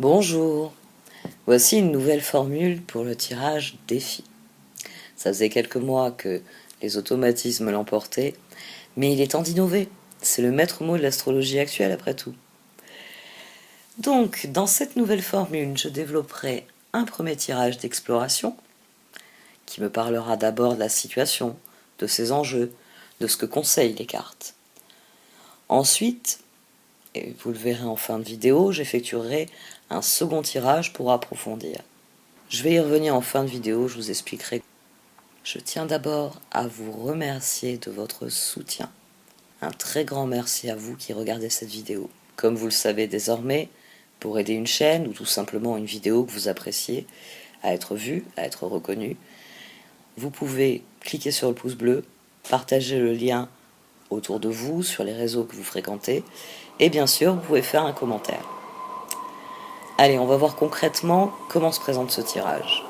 Bonjour, voici une nouvelle formule pour le tirage défi. Ça faisait quelques mois que les automatismes l'emportaient, mais il est temps d'innover. C'est le maître mot de l'astrologie actuelle après tout. Donc, dans cette nouvelle formule, je développerai un premier tirage d'exploration qui me parlera d'abord de la situation, de ses enjeux, de ce que conseillent les cartes. Ensuite, et vous le verrez en fin de vidéo, j'effectuerai un second tirage pour approfondir. Je vais y revenir en fin de vidéo, je vous expliquerai. Je tiens d'abord à vous remercier de votre soutien. Un très grand merci à vous qui regardez cette vidéo. Comme vous le savez désormais, pour aider une chaîne ou tout simplement une vidéo que vous appréciez à être vue, à être reconnue, vous pouvez cliquer sur le pouce bleu, partager le lien autour de vous, sur les réseaux que vous fréquentez, et bien sûr, vous pouvez faire un commentaire. Allez, on va voir concrètement comment se présente ce tirage.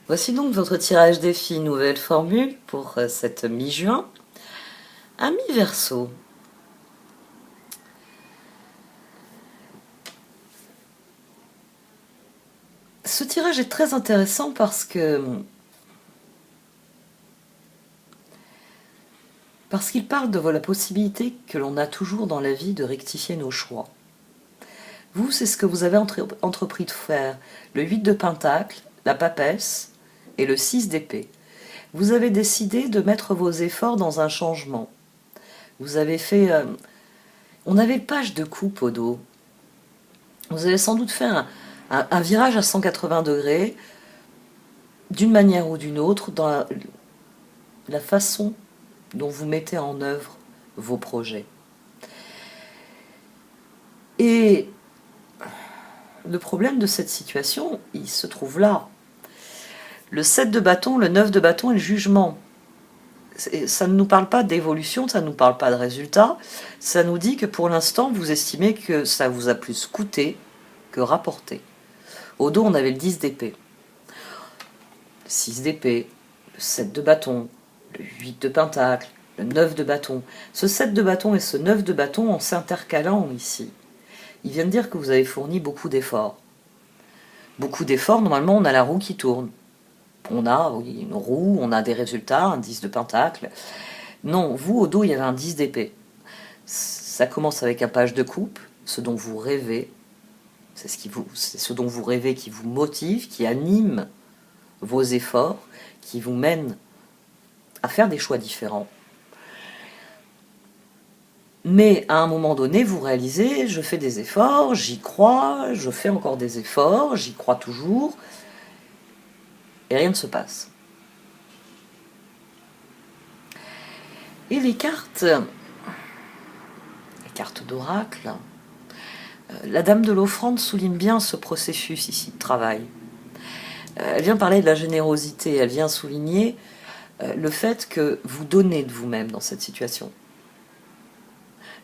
Voici donc votre tirage défi nouvelle formule pour cette mi-juin. Ami Verseau. Ce tirage est très intéressant parce qu'il parle de la possibilité que l'on a toujours dans la vie de rectifier nos choix. Vous, c'est ce que vous avez entrepris de faire. Le 8 de Pentacle, la papesse et le 6 d'épée. Vous avez décidé de mettre vos efforts dans un changement. Vous avez fait... on avait page de coupe au dos. Vous avez sans doute fait un virage à 180 degrés, d'une manière ou d'une autre, dans la façon dont vous mettez en œuvre vos projets. Et le problème de cette situation, il se trouve là. Le 7 de bâton, le 9 de bâton et le jugement. Ça ne nous parle pas d'évolution, ça ne nous parle pas de résultat. Ça nous dit que pour l'instant, vous estimez que ça vous a plus coûté que rapporté. Au dos, on avait le 10 d'épée, le 6 d'épée, le 7 de bâton, le 8 de pentacle, le 9 de bâton. Ce 7 de bâton et ce 9 de bâton, en s'intercalant ici, ils viennent dire que vous avez fourni beaucoup d'efforts. Beaucoup d'efforts, normalement, on a la roue qui tourne. On a une roue, on a des résultats, un 10 de pentacle. Non, vous, au dos, il y avait un 10 d'épée. Ça commence avec un page de coupe, ce dont vous rêvez. C'est ce dont vous rêvez qui vous motive, qui anime vos efforts, qui vous mène à faire des choix différents. Mais à un moment donné, vous réalisez, je fais des efforts, j'y crois, je fais encore des efforts, j'y crois toujours, et rien ne se passe. Et les cartes d'oracle, la dame de l'offrande souligne bien ce processus ici de travail. Elle vient parler de la générosité, elle vient souligner le fait que vous donnez de vous-même dans cette situation.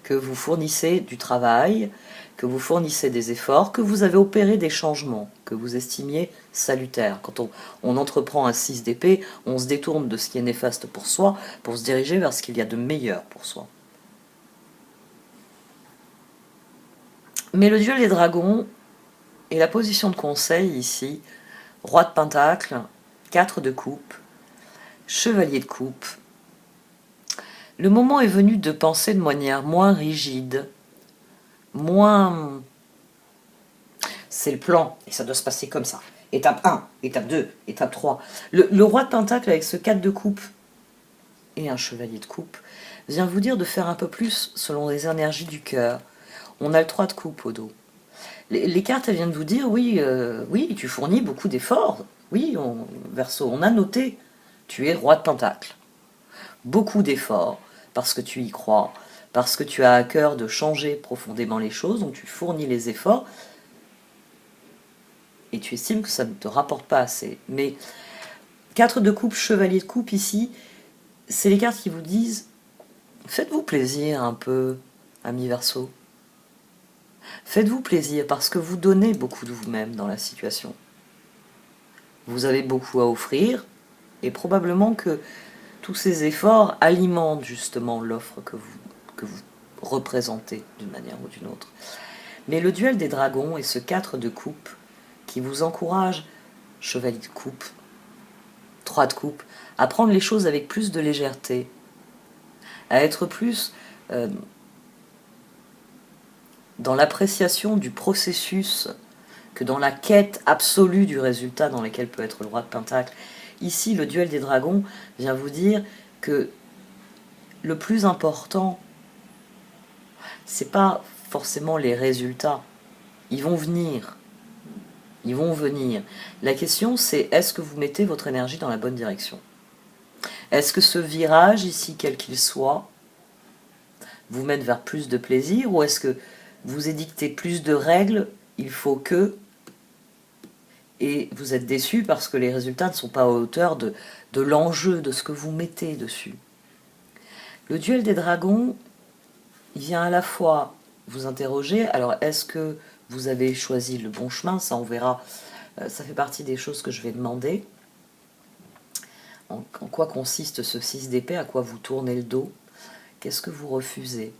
Que vous fournissez du travail, que vous fournissez des efforts, que vous avez opéré des changements que vous estimiez salutaires. Quand on entreprend un 6 d'épée, on se détourne de ce qui est néfaste pour soi pour se diriger vers ce qu'il y a de meilleur pour soi. Mais le dieu des dragons et la position de conseil ici, roi de pentacle, 4 de coupe, chevalier de coupe. Le moment est venu de penser de manière moins rigide, moins... C'est le plan, et ça doit se passer comme ça. Étape 1, étape 2, étape 3. Le roi de pentacle avec ce 4 de coupe et un chevalier de coupe vient vous dire de faire un peu plus selon les énergies du cœur. On a le 3 de coupe au dos. Les cartes, elles viennent vous dire, oui, oui, tu fournis beaucoup d'efforts. Oui, Verseau, on a noté, tu es roi de pentacle. Beaucoup d'efforts, parce que tu y crois, parce que tu as à cœur de changer profondément les choses, donc tu fournis les efforts, et tu estimes que ça ne te rapporte pas assez. Mais 4 de coupe, chevalier de coupe ici, c'est les cartes qui vous disent, faites-vous plaisir un peu, ami Verseau. Faites-vous plaisir parce que vous donnez beaucoup de vous-même dans la situation. Vous avez beaucoup à offrir et probablement que tous ces efforts alimentent justement l'offre que vous représentez d'une manière ou d'une autre. Mais le duel des dragons et ce 4 de coupe qui vous encourage, chevalier de coupe, 3 de coupe, à prendre les choses avec plus de légèreté, à être plus dans l'appréciation du processus que dans la quête absolue du résultat dans lequel peut être le roi de Pentacle. Ici, le duel des dragons vient vous dire que le plus important, c'est pas forcément les résultats. Ils vont venir. Ils vont venir. La question, c'est est-ce que vous mettez votre énergie dans la bonne direction? Est-ce que ce virage ici, quel qu'il soit, vous mène vers plus de plaisir, ou est-ce que vous édictez plus de règles, il faut que, et vous êtes déçu parce que les résultats ne sont pas à hauteur de l'enjeu, de ce que vous mettez dessus. Le duel des dragons, il vient à la fois vous interroger, alors est-ce que vous avez choisi le bon chemin? Ça on verra, ça fait partie des choses que je vais demander. En quoi consiste ce 6 d'épée? À quoi vous tournez le dos? Qu'est-ce que vous refusez?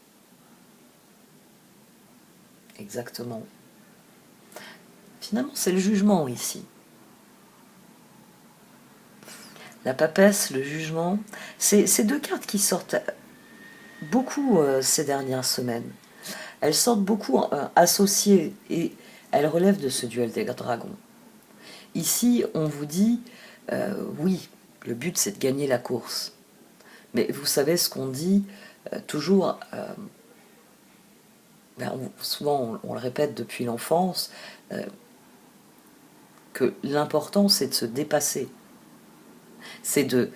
Exactement. Finalement, c'est le jugement ici. La papesse, le jugement, c'est deux cartes qui sortent beaucoup ces dernières semaines. Elles sortent beaucoup associées et elles relèvent de ce duel des dragons. Ici, on vous dit, oui, le but c'est de gagner la course. Mais vous savez ce qu'on dit toujours, souvent on le répète depuis l'enfance, que l'important c'est de se dépasser. C'est de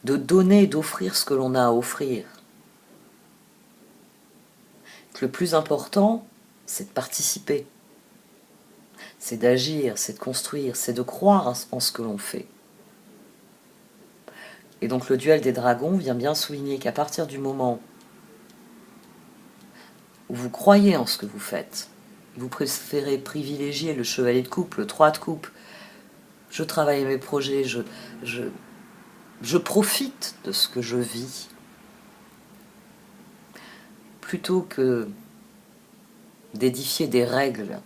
donner, d'offrir ce que l'on a à offrir. Le plus important, c'est de participer. C'est d'agir, c'est de construire, c'est de croire en ce que l'on fait. Et donc le duel des dragons vient bien souligner qu'à partir du moment où vous croyez en ce que vous faites, vous préférez privilégier le chevalier de coupe, le 3 de coupe, je travaille mes projets, je profite de ce que je vis, plutôt que d'édifier des règles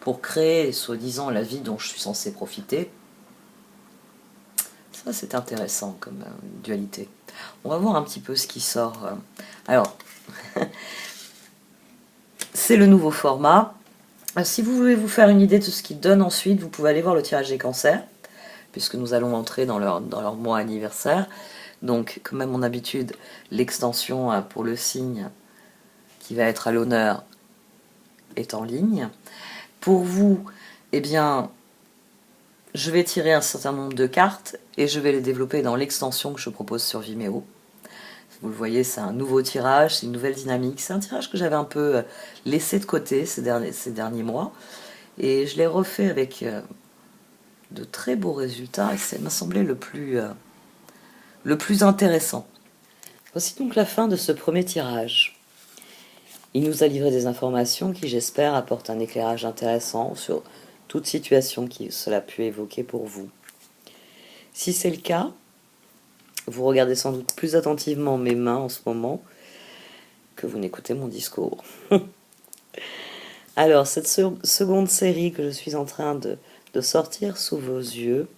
pour créer, soi-disant, la vie dont je suis censé profiter. Ça, c'est intéressant comme dualité. On va voir un petit peu ce qui sort. Alors, c'est le nouveau format. Si vous voulez vous faire une idée de ce qu'il donne ensuite, vous pouvez aller voir le tirage des cancers, puisque nous allons entrer dans leur mois anniversaire. Donc, comme à mon habitude, l'extension pour le signe qui va être à l'honneur est en ligne. Pour vous, eh bien, je vais tirer un certain nombre de cartes et je vais les développer dans l'extension que je propose sur Vimeo. Vous le voyez, c'est un nouveau tirage, c'est une nouvelle dynamique. C'est un tirage que j'avais un peu laissé de côté ces derniers mois. Et je l'ai refait avec de très beaux résultats et ça m'a semblé le plus intéressant. Voici donc la fin de ce premier tirage. Il nous a livré des informations qui, j'espère, apportent un éclairage intéressant sur toute situation que cela a pu évoquer pour vous. Si c'est le cas, vous regardez sans doute plus attentivement mes mains en ce moment que vous n'écoutez mon discours. Alors, cette seconde série que je suis en train de sortir sous vos yeux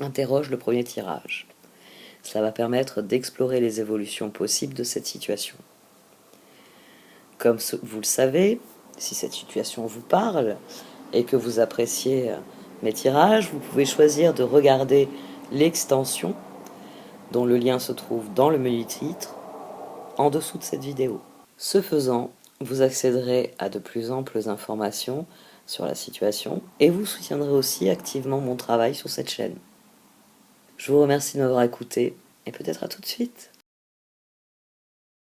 interroge le premier tirage. Cela va permettre d'explorer les évolutions possibles de cette situation. Comme vous le savez, si cette situation vous parle et que vous appréciez mes tirages, vous pouvez choisir de regarder l'extension dont le lien se trouve dans le menu titre en dessous de cette vidéo. Ce faisant, vous accéderez à de plus amples informations sur la situation et vous soutiendrez aussi activement mon travail sur cette chaîne. Je vous remercie de m'avoir écouté et peut-être à tout de suite.